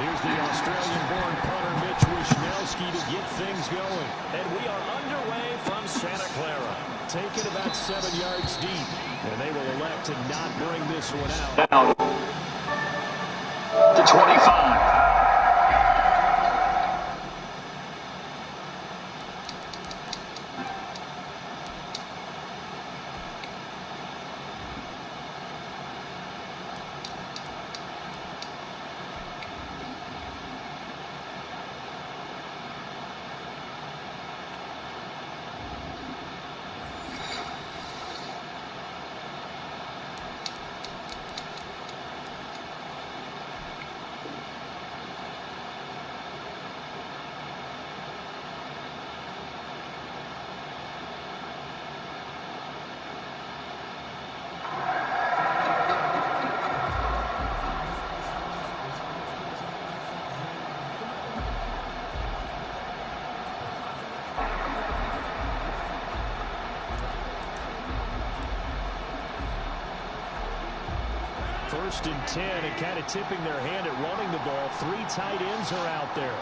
Here's the Australian-born punter Mitch Wishnowsky to get things going. And we are underway from Santa Clara. Taken about 7 yards deep. And they will elect to not bring this one out. Down to 25. First and 10, and kind of tipping their hand at running the ball. 3 tight ends are out there.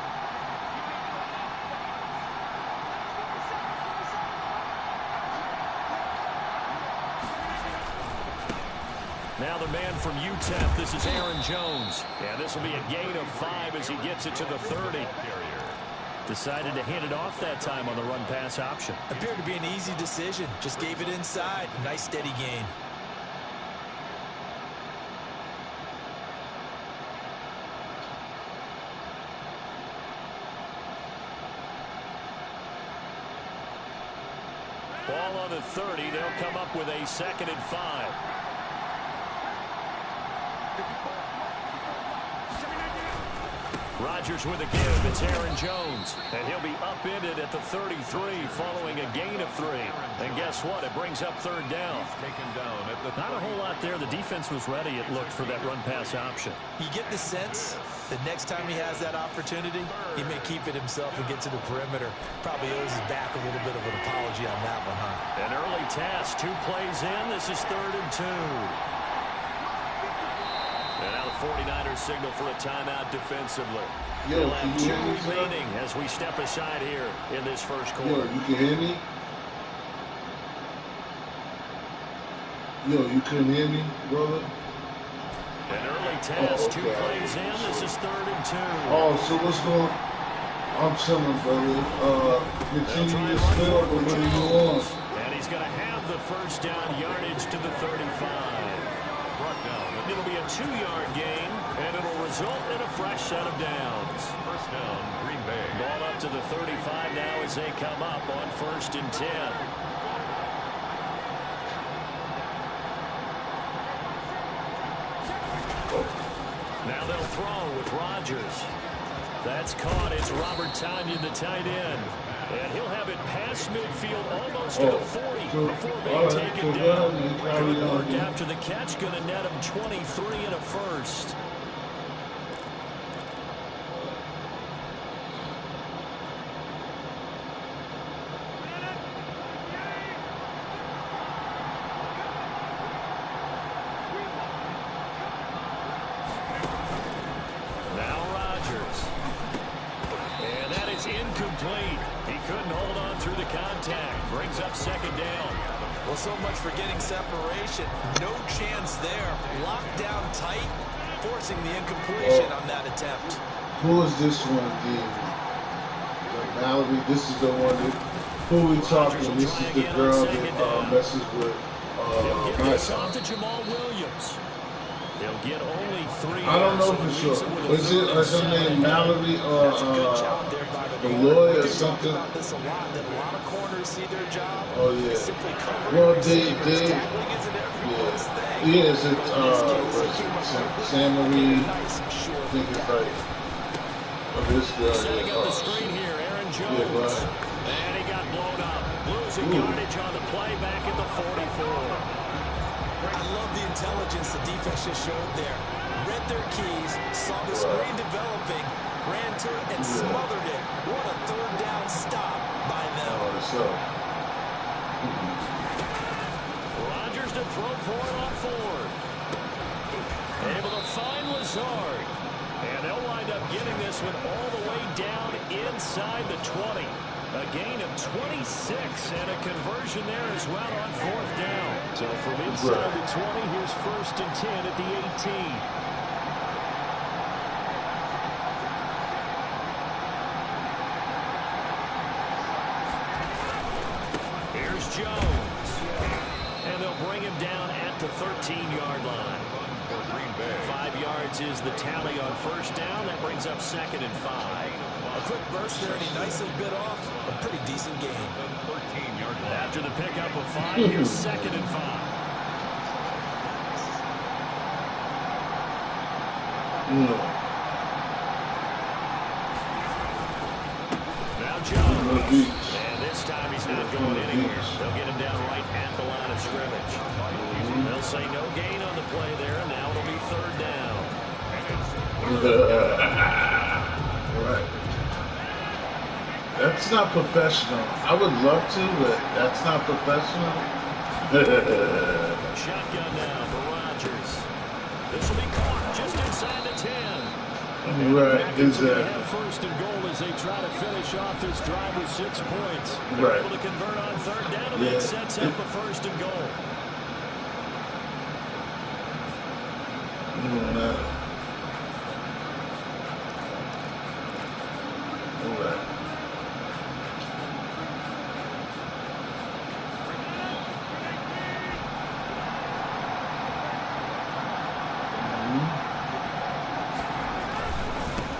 Now the man from UTEP, this is Aaron Jones. And this will be a gain of 5 as he gets it to the 30. Decided to hand it off that time on the run-pass option. Appeared to be an easy decision. Just gave it inside. Nice steady gain. Ball on the 30. They'll come up with a 2nd and 5. Rodgers with a give. It's Aaron Jones. And he'll be upended at the 33 following a gain of 3. And guess what? It brings up 3rd down. Not a whole lot there. The defense was ready, it looked, for that run-pass option. You get the sense that next time he has that opportunity, he may keep it himself and get to the perimeter. Probably owes his back a little bit of an apology on that one, huh? An early task. 2 plays in. This is 3rd and 2. And now the 49ers signal for a timeout defensively. Yo, They'll have can you hear me, 2 sir? remaining as we step aside here in this first quarter. Yo, you can hear me? Yo, you couldn't hear me, brother? An early task. okay. 2 plays in. This is 3rd and 2. Oh, so what's going on? I'm chilling, brother. Continue your score, but what are you on? And he's going to have the first down yardage to the 35. It'll be a 2-yard gain, and it'll result in a fresh set of downs. First down, Green Bay. Ball up to the 35 now as they come up on 1st and 10. Now they'll throw with Rodgers. That's caught. It's Robert Tonyan, the tight end. And he'll have it past midfield almost to the 40 before being taken down. Good work after the catch. Going to net him 23 and a first. Now Rodgers. And that is incomplete. He couldn't hold on through the contact. Brings up 2nd down. Well, so much for getting separation. No chance there. Locked down tight, forcing the incompletion on that attempt. Who is this one again? Mallory, this is the one that, who we talking? This is the girl that messes with He'll get this off to Jamal Williams. They'll get only 3. I don't know for sure. Was it her name Mallory or the lawyer or something? This a lot of corners see their job. Oh yeah. Simply covering. Well, Tackling it's isn't Sam Marie. I think it's like, this girl. Setting up the screen here, Aaron Jones. Yeah, right. And he got blown up. Losing yardage on the play back at the 44. I love the intelligence the defense just showed there. Read their keys, saw the screen developing, ran to it and smothered it. What a 3rd down stop by them. Rodgers to throw for it on 4. Able to find Lazard. And they'll wind up getting this one all the way down inside the 20. A gain of 26 and a conversion there as well on 4th down. So from inside the 20, here's 1st and 10 at the 18. Here's Jones. And they'll bring him down at the 13-yard line. 5 yards is the tally on 1st down. That brings up 2nd and 5. A quick burst there, and he nicely bit off a pretty decent gain. After the pickup of 5, here's 2nd and 5. Now Jones. And this time he's not going anywhere. They'll get him down right at the line of scrimmage. They'll say no gain on the play there, and now it'll be 3rd down. Right. That's not professional. I would love to, but that's not professional. Shotgun now for Rodgers. This will be caught just inside the 10. Right, exactly. Have 1st and goal as they try to finish off this drive with 6 points. They're able to convert on 3rd down, and that sets up a 1st and goal.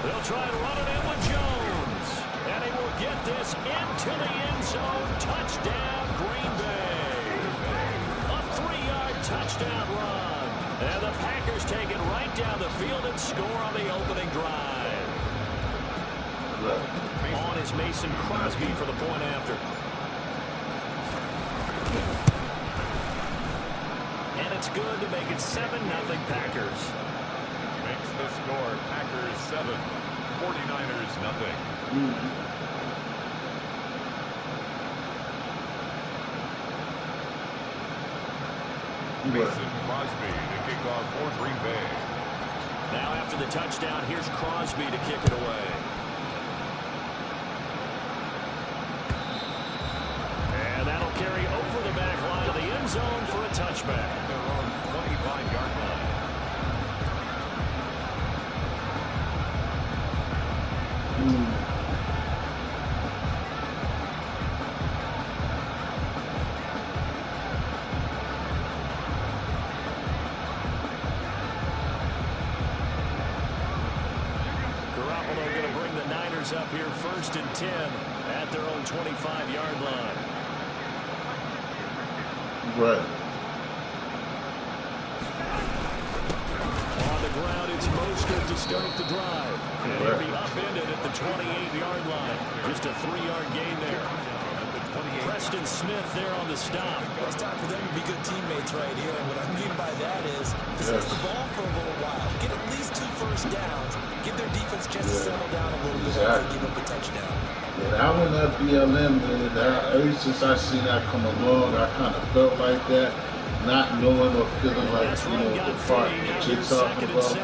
They'll try and run it in with Jones. And he will get this into the end zone. Touchdown, Green Bay. A 3-yard touchdown run. And the Packers take it right down the field and score on the opening drive. On is Mason Crosby for the point after. And it's good to make it 7-0 Packers. Makes the score Packers 7, 49ers nothing. Mason Crosby to kick off for Green Bay. Now after the touchdown, here's Crosby to kick it away. And that'll carry over the back line of the end zone for a touchback. Their own 25-yard line. Up here 1st and 10 at their own 25-yard line. Right. On the ground, it's Mostert to start the drive. And he'll be upended at the 28-yard line. Just a 3-yard gain there. Preston Smith there on the stop. Well, it's time for them to be good teammates right here. And what I mean by that is possess the ball for a little while. Get at least 2 first downs. Give their defense a chance to settle down a little bit before they give up a touchdown. Yeah, that one at BLM, man, ever since I seen that come along, I kind of felt like that, not knowing or feeling like, you know, the part that you're talking about.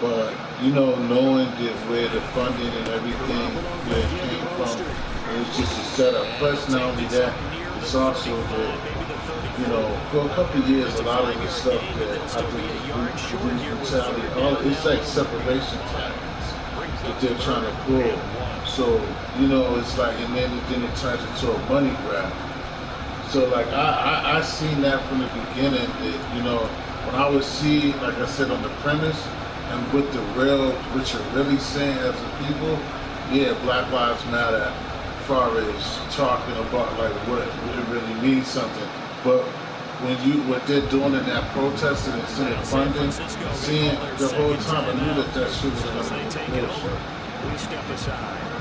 But, you know, knowing that where the funding and everything, where it came from, it was just a setup. Plus, not only that, it's also that, you know, for a couple of years, a lot of the stuff that I think brutality, it's like separation tactics that they're trying to pull. So, you know, it's like, and then it turns into a money grab. So, like, I seen that from the beginning that, you know, when I would see, like I said, on the premise, and with the real, what you're really saying as a people, yeah, Black Lives Matter, as far as talking about like what it really means something. But when what they're doing in that protesting and seeing funding, seeing the whole time, I knew that shit was going to be bullshit. We step aside.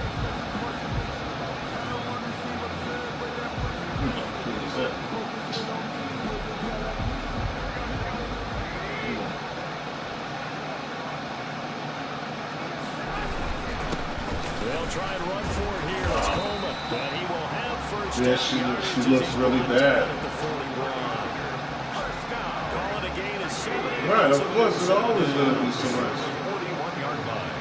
They'll try and run for it here. It's Coleman. And he will have first down. Yeah, she looks really bad. Calling a gain is 7. Right, of course, it's always going to be so much. 41-yard line.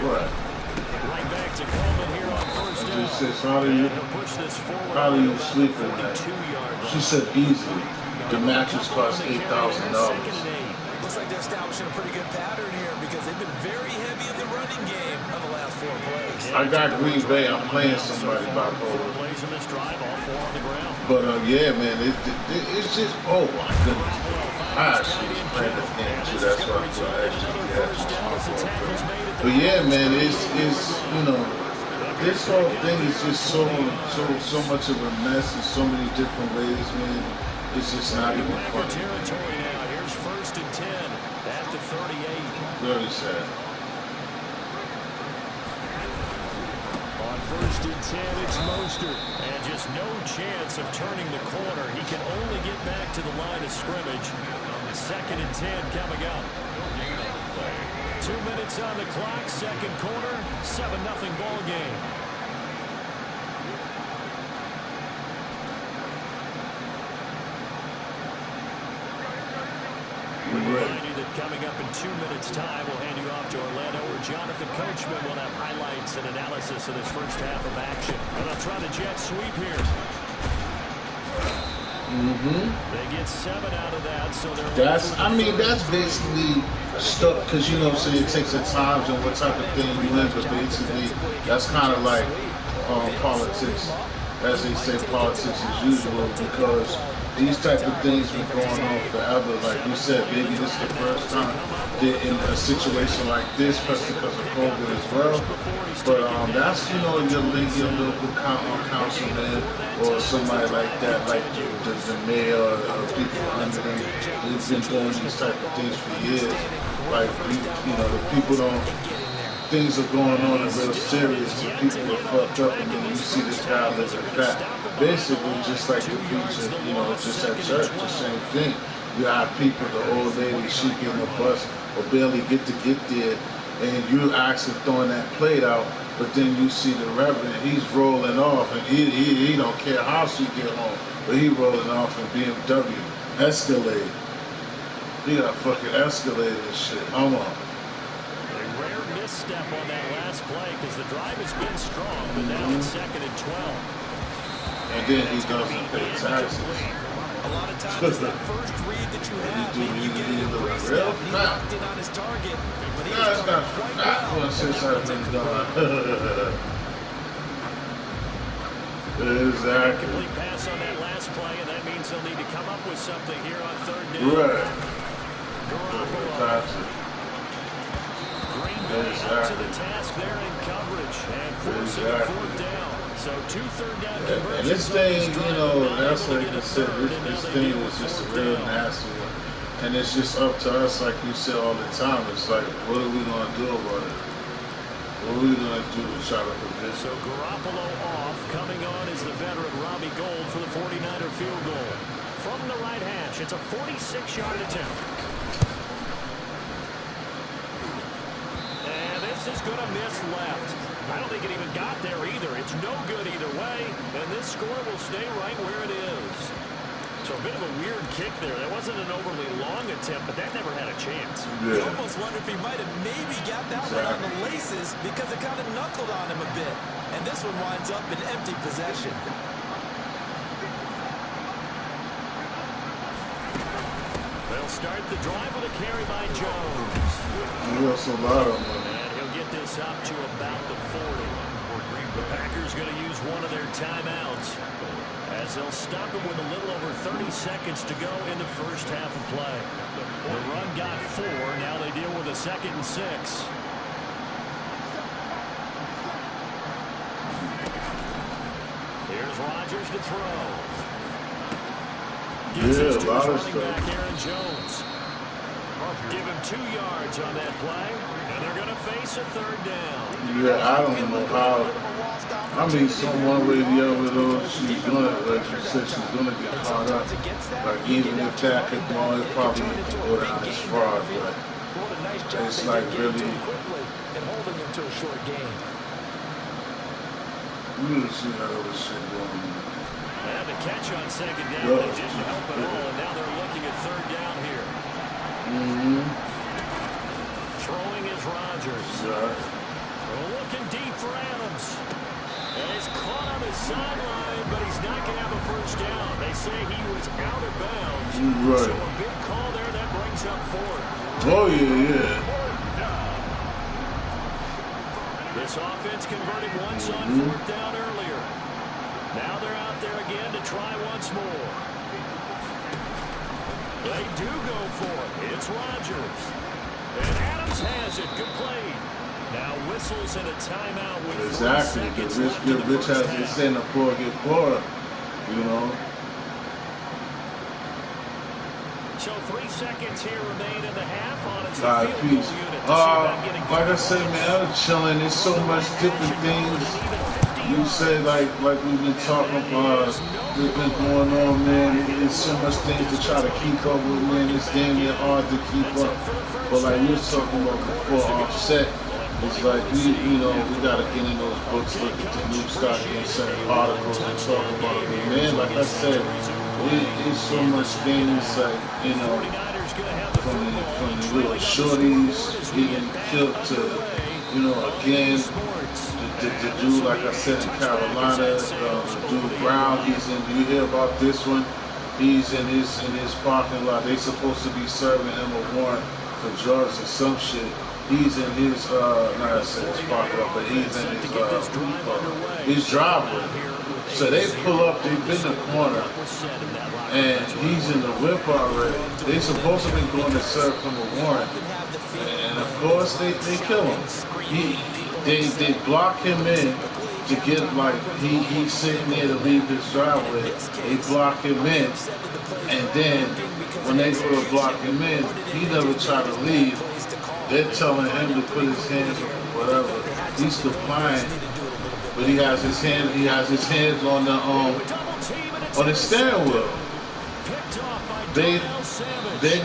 What? Right back to Coleman here on first down. Just says, how do you sleep at night? She said easily. The mattress cost $8,000. Looks like they're establishing a pretty good pattern here because they've been very heavy in the running game on the last 4 plays. I got Green Bay. I'm playing somebody bipolar. But yeah, man, it's just, oh my goodness. I actually was playing this game too. That's why I feel extra. But yeah, man, it's you know, this whole thing is just so much of a mess in so many different ways, man. It's just not even funny. Here's first and 10 at the 38. Very sad. On first and 10, it's Mostert. And just no chance of turning the corner. He can only get back to the line of scrimmage. Second and 10 coming up. 2 minutes on the clock, second quarter, 7-0 ball game. Remind you that coming up in 2 minutes' time, we'll hand you off to Orlando, where Jonathan Coachman will have highlights and analysis of this first half of action. And they'll try the jet sweep here. They get 7 out of that, so they're... That's basically stuff, because, you know what I'm saying, it takes a time and what type of thing you in, but basically, that's kind of like politics. As they say, politics as usual, because these type of things been going on forever. Like you said, maybe this is the first time they're in a situation like this, especially because of COVID as well. But that's, you know, your local councilman or somebody like that, like the mayor or people under them. They've been doing these type of things for years. Like, you know, the people don't... Things are going on and real serious and people are fucked up, and then you see this guy living fat. Basically, just like the preacher, you know, just at church, the same thing. You have people, the old lady, she getting a bus or barely get there, and you actually throwing that plate out, but then you see the reverend, he's rolling off, and he don't care how she get home, but he rolling off in BMW, Escalade. He got a fucking Escalade and shit. Come on. Step on that last play because the drive has been strong, but now it's second and 12. And then he doesn't pay taxes. A lot of times that first read that you have, maybe you get it in the pre-snap, he locked in on his target, but he was doing quite well. Since I've been gone. Exactly. Complete pass on that last play, and that means they'll need to come up with something here on third down. Right. Garoppolo. Up to the task there in coverage and forcing a fourth down. So 2 third-down conversions. And this thing, you know, that's like I said, this thing was just a real nasty one. And it's just up to us, like you said all the time. It's like, what are we going to do about it? What are we going to do to try to prevent it? So Garoppolo off. Coming on is the veteran Robbie Gould for the 49er field goal. From the right hash, it's a 46-yard attempt. Is going to miss left. I don't think it even got there either. It's no good either way, and this score will stay right where it is. So a bit of a weird kick there. That wasn't an overly long attempt, but that never had a chance. Yeah. You almost wonder if he might have maybe got that one on the laces because it kind of knuckled on him a bit. And this one winds up in empty possession. They'll start the drive with a carry by Jones. That's a lot of money. Get this up to about the 40. The Packers going to use one of their timeouts as they'll stop it with a little over 30 seconds to go in the first half of play. The run got 4. Now they deal with a 2nd and 6. Here's Rodgers to throw. Gets his to his running back Aaron Jones. Give him 2 yards on that play, and they're going to face a third down. Yeah, I don't know how. I mean, one way or the other, though, she's going to, like you said, she's going to get caught up. Like, even if that could go, it probably go down as far, but it's like really. And holding them to a short game. You really see that other shit going on. And the catch on second down, they didn't help at all, and now they're looking at third down here. Throwing is Rodgers. Looking deep for Adams. And he's caught on his sideline, but he's not going to have a first down. They say he was out of bounds. Right. So a big call there that brings up 4th. Oh, yeah. This offense converted once on 4th down earlier. Now they're out there again to try once more. They do go for it. It's Rodgers. And Adams has it. Good play. Now whistles and a timeout with exactly. The Rich has to say the poor get poor, you know. So 3 seconds here remain in the half on its God, field peace. goal unit. Like I said, man, I'm chilling. There's so much different things. You say like we've been talking about, that's been going on, man. There's so much things to try to keep up with, man. It's damn near hard to keep up. But like we were talking about before, offset. It's like we gotta get in those books, look at the news, start getting certain articles and talk about it. But man, like I said, it's so much things like, you know, from the little shorties getting killed to, you know, again, the dude, like I said, in Carolina, the dude Brown, do you hear about this one? He's in his parking lot. They supposed to be serving him a warrant for drugs or some shit. He's in his, not I said his parking lot, but he's in his driveway. So they pull up, they've been in the corner, and he's in the whip already. They supposed to be going to serve him a warrant. And of course, they kill him. They block him in to get, like, he's sitting there to leave his driveway. They block him in, and then when they go to block him in, he never tried to leave. They're telling him to put his hands on whatever. He's complying, but he has his hands on the steering wheel. They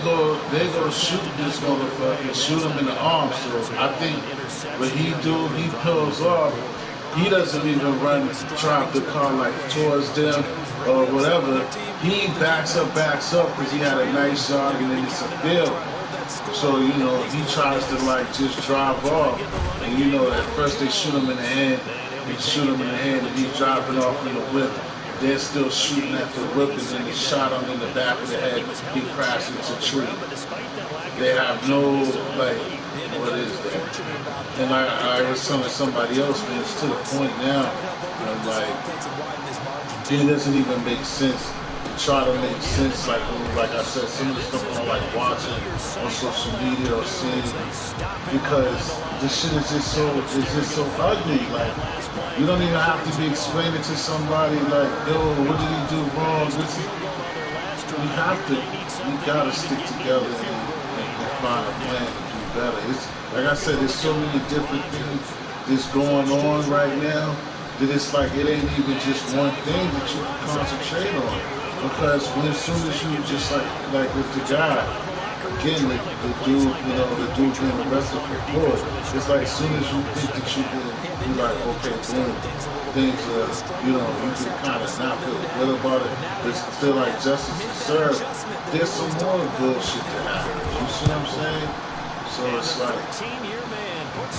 go shoot this motherfucker, shoot him in the arm. So I think what he pulls off. He doesn't even drive the car like towards them or whatever. He backs up because he had a nice yard and then it's a field. So, you know, he tries to like just drive off. And you know, at first they shoot him in the hand. And he's driving off in the whip. They're still shooting at the whip, and then they shot him in the back of the head. He crashed into a tree. They have no, like, what is that? And I was telling somebody else, man, it's to the point now, and like, it doesn't even make sense to try to make sense, like I said, some of the stuff I'm like watching on social media or seeing, because this shit is just so ugly. Like, you don't even have to be explaining to somebody like, yo, what did he do wrong? We gotta stick together and find a plan to do better. It's like I said, there's so many different things that's going on right now that it's like it ain't even just one thing that you can concentrate on. Because as soon as you just like with the guy, again, the dude being arrested for fraud, it's like as soon as you think that you're like, okay, boom, things are, you can kind of not feel good about it, but still like justice is served. There's some more bullshit to happen. You see what I'm saying? So it's like,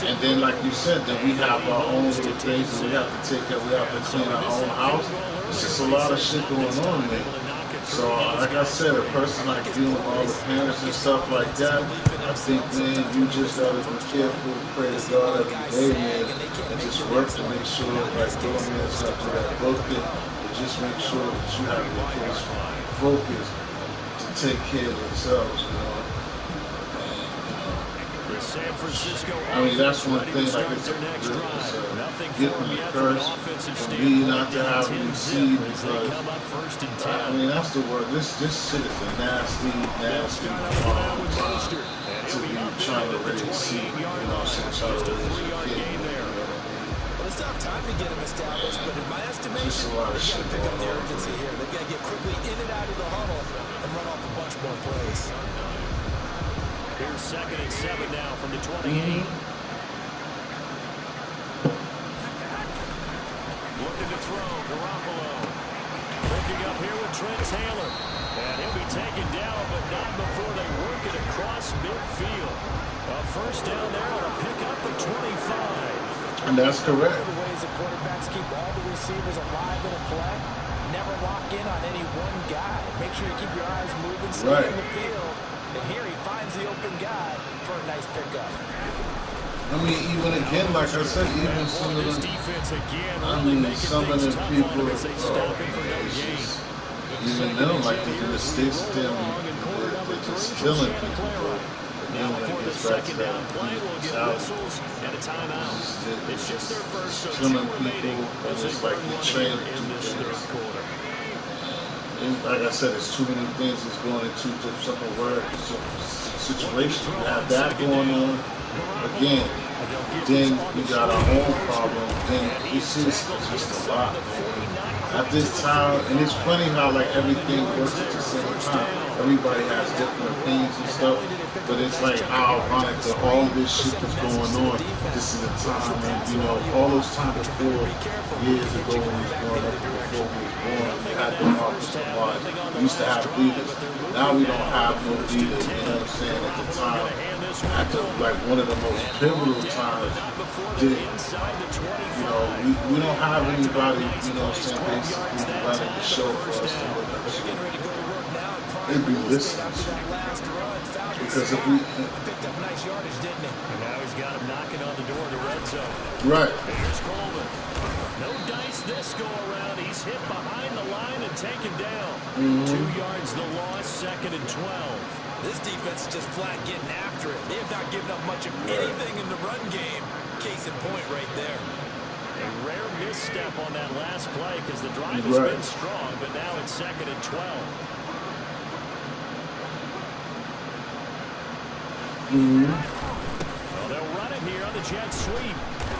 and then like you said, then we have our own little things that we have to take care of. We have to clean our own house. It's just a lot of shit going on, man. So like I said, a person like dealing with all the parents and stuff like that, I think, man, you just gotta be careful, pray to God every day, man, and just work to make sure, like doing this after that broken, but just make sure that you have your kids focused to take care of themselves, you know. I mean, that's one thing, like it's a gift and a curse for me not to have a receive, because, I mean, that's the word. This shit is a nasty time to be trying to really see, since I was a kid. Well, it's not time to get them established, but in my estimation, they've got to pick up the urgency here. They've got to get quickly in and out of the huddle and run off a bunch more plays. Here's 2nd and 7 now from the 28. Looking to throw, Garoppolo. Looking up here with Trent Taylor. And he'll be taken down, but not before they work it across midfield. A first down there on a pickup of 25. And that's correct. One of the ways the quarterbacks keep all the receivers alive in a play, never lock in on any one guy. Make sure you keep your eyes moving, stay in the field. And here he finds the open guy for a nice pickup. I mean, even again, like I said, even some of the some of the people, it's just, even them, like the mistakes them, they're just killing people. Now before the second down play, we'll get whistles and a timeout. It's just their first, so two remaining as they burn one in this third quarter. Like I said, it's too many things that's going into different words, situations. You have that going on. Again, then we got our own problem. Then it's just a lot. At this time, and it's funny how like everything works at the same time. Everybody has different opinions and stuff, but it's like how ironic that all this shit is going on. This is a time when, you know, all those times before, years ago when we was growing up, before we was born, we had the offensive line. We used to have leaders. Now we don't have no leaders, you know what I'm saying, at the time. At the, like one of the most pivotal times, you know, we don't have anybody, you know what I'm saying, basically running the show for us to look at. It'd be listeners. Because if we... And now he's got him knocking on the door of the red zone. Right. Here's Coleman. No dice this go around. He's hit behind the line and taken down. 2 yards the loss, 2nd and 12. This defense is just flat getting after it. They have not given up much of anything in the run game. Case in point right there. A rare misstep on that last play because the drive has been strong, but now it's 2nd and 12. Well, they'll run it here on the jet sweep.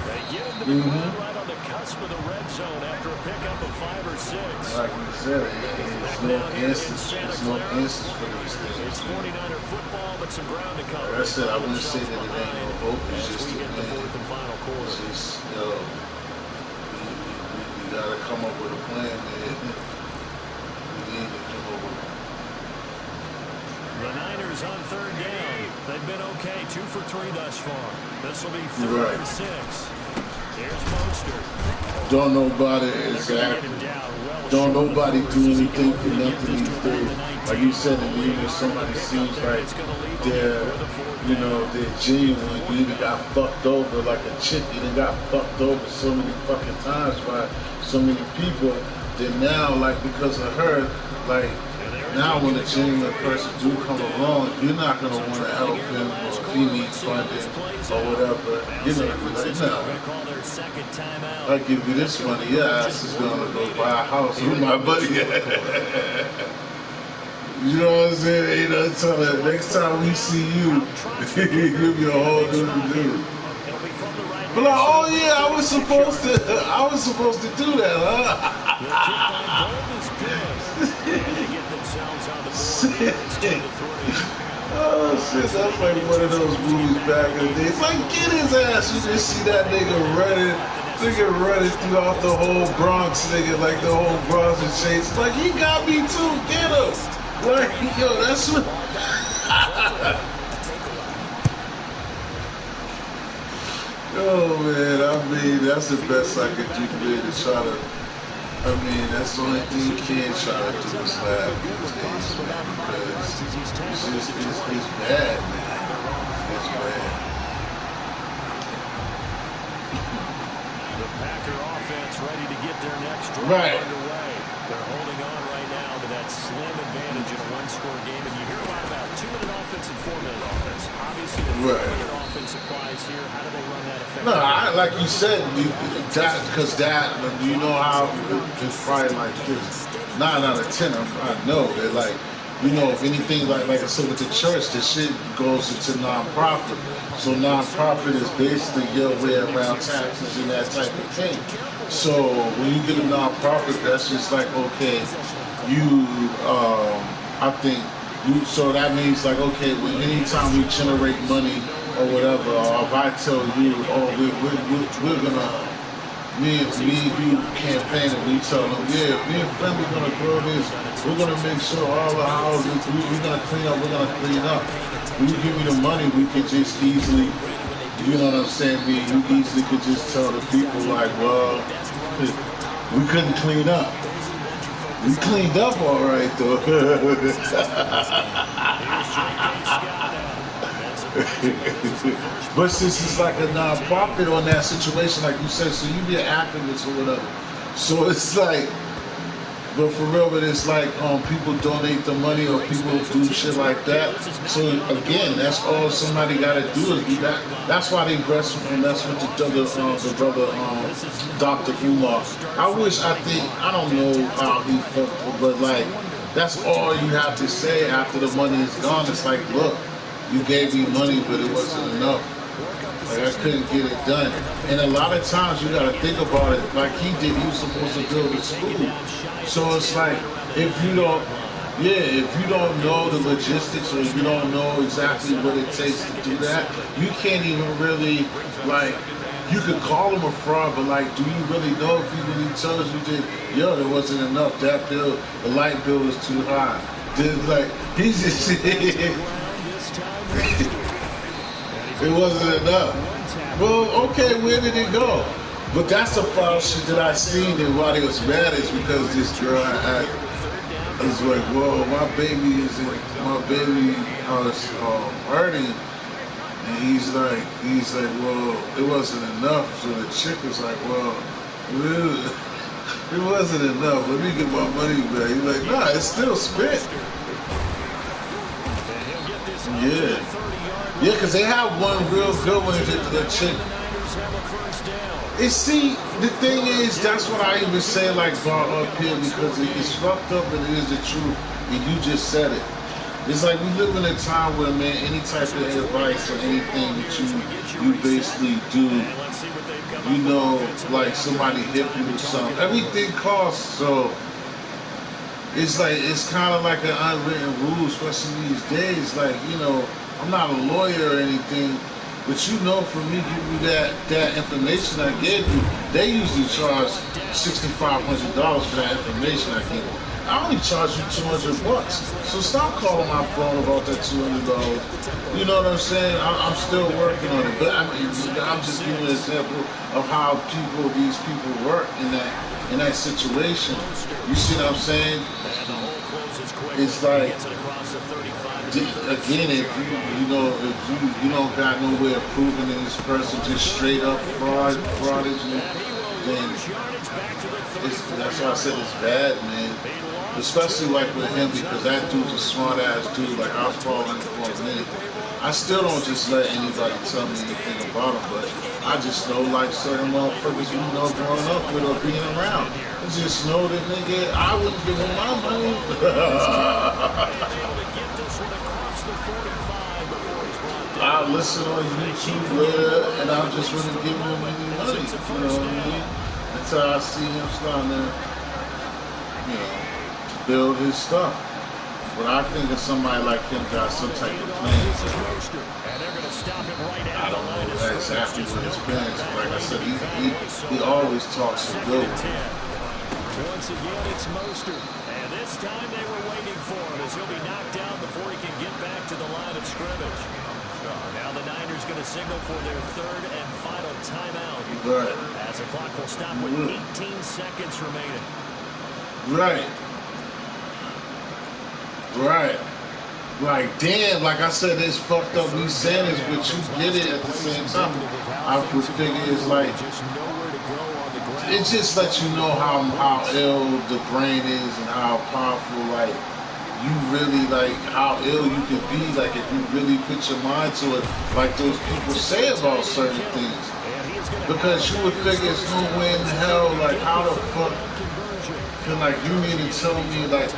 They get him to the ground right on the cusp of the red zone after a pickup of 5 or 6. Like you said, there's no instance. There's no instance for these things. It's 49er football, but some ground to cover. Like I said, I wouldn't say that it ain't no hope. It's just we get the fourth and final quarter. It's just, yo, we gotta come up with a plan, man. We need to come up with a plan. The Niners on 3rd down. They've been okay, 2 for 3 thus far. This will be 3rd and 6. Here's Mostert. Don't nobody exactly. Don't nobody do anything for nothing these days. Like you said, and even if somebody seems like they're, you know, they're genuine, you even got fucked over like a chick. You done got fucked over so many fucking times by so many people. Then now, like because of her, like. Now when a genuine person do come along, you're not going to want to help him or if he needs funding or whatever. You're going to be like, no, I'll give you this money. Your ass is going to go buy a house with my buddy. You know what I'm saying? You know, tell her next time we see you, give you a whole new dude. But like, oh yeah, I was supposed to do that, huh? Oh shit, that's like one of those movies back in the day. It's like get his ass. You just see that nigga running throughout the whole Bronx, nigga, like the whole Bronx and Chase. Like he got me too, get him. Like yo, that's what. Oh man, I mean that's the best I could do today to try to. I mean that's the only thing you can try to do is laugh these days, man, because it's bad, man. It's bad. The Packer offense ready to get their next drive underway. They're holding on right now to that slim advantage in a one-score game, and you hear a lot about 2-minute offense and 4-minute offense. Obviously, the 4-minute offense applies here. How do they run that effectively? No, like you said, because you know how it's probably like this. 9 out of 10, I know that like. You know, if anything like I said with the church, the shit goes into non-profit. So non-profit is basically your way around taxes and that type of thing. So when you get a non-profit, that's just like, okay, you, I think, so that means like, okay, well, anytime we generate money or whatever, or if I tell you, oh, we're gonna, me and you campaign and we tell them, yeah, me and Friendly gonna grow this, we're gonna make sure all the houses, we're gonna clean up, When you give me the money, we can just easily You know what I'm saying? You easily could just tell the people like, well, we couldn't clean up. We cleaned up all right though. But since it's like a non-profit on that situation, like you said, so you be an activist or whatever. So it's like, but for real, but it's like people donate the money or people do shit like that. So again, that's all somebody got to do is be that. That's why they wrestle from that's what the brother Dr. Umar. I don't know how he felt, but like that's all you have to say after the money is gone. It's like, look, you gave me money, but it wasn't enough. Like I couldn't get it done. And a lot of times you gotta think about it like he did, he was supposed to build a school. So it's like if you don't know the logistics or you don't know exactly what it takes to do that, you can't even really like you could call him a fraud, but like do you really know if he really tells you that there wasn't enough, that bill, the light bill was too high. Then like he's just it wasn't enough. Well, okay, where did it go? But that's the foul shit that I seen, and why they was mad is because this girl I was like, whoa, my baby was hurting, and he's like, well, it wasn't enough. So the chick was like, well, it wasn't enough. Let me get my money back. He's like, nah, it's still spent. Yeah. Yeah, because they have one real good one the chick. See, the thing is, that's what I even say, like, brought up here, because it's fucked up and it is the truth, and you just said it. It's like we live in a time where, man, any type of advice or anything that you basically do, you know, like somebody hit you with something. Everything costs, so it's like, it's kind of like an unwritten rule, especially these days. Like, you know, I'm not a lawyer or anything, but you know, for me giving you that information I gave you, they usually charge $6,500 for that information I gave you. I only charge you $200, so stop calling my phone about that $200. You know what I'm saying? I'm still working on it, but I mean, I'm just giving an example of how these people work in that situation. You see what I'm saying? It's like, again, if you don't got no way of proving that this person just straight up fraudage, then that's why I said it's bad, man. Especially like with him, because that dude's a smart ass dude. Like I was following him for a minute. I still don't just let anybody tell me anything about him, but I just know like certain motherfuckers we know growing up with or being around. I just know that nigga, I wouldn't give him my money. I listen on YouTube later, and I'm just gonna give him any money. You know what I mean? Until I see him starting to, you know, build his stuff. But I think that somebody like him got some type of plan. I don't know exactly what his plan is. Like I said, he always talks so good. Once again, it's Mostert. And this time they were waiting for him as he'll be knocked down before he can get back to the line of scrimmage. Now the Niners going to signal for their third and final timeout. Right. As the clock will stop with 18 seconds remaining. Right. Right. Like, damn, like I said, it's fucked up me saying this, but you get it at the same time. I would figure it's like, it just lets you know how ill the brain is and how powerful, like, you really, like, how ill you can be, like, if you really put your mind to it, like those people say about certain things. Because you would figure it's no way in hell, like, how the fuck can, like, you mean to tell me, like,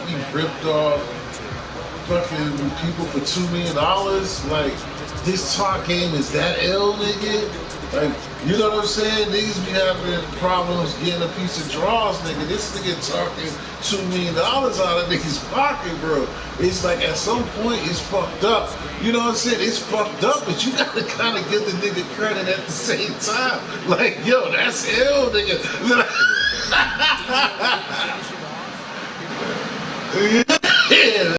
he ripped off fucking people for $2 million? Like, his talk game is that ill, nigga? Like, you know what I'm saying? Niggas be having problems getting a piece of draws, nigga. This nigga talking $2 million out of niggas' pocket, bro. It's like, at some point, it's fucked up. You know what I'm saying? It's fucked up, but you gotta kind of give the nigga credit at the same time. Like, yo, that's ill, nigga. Yeah.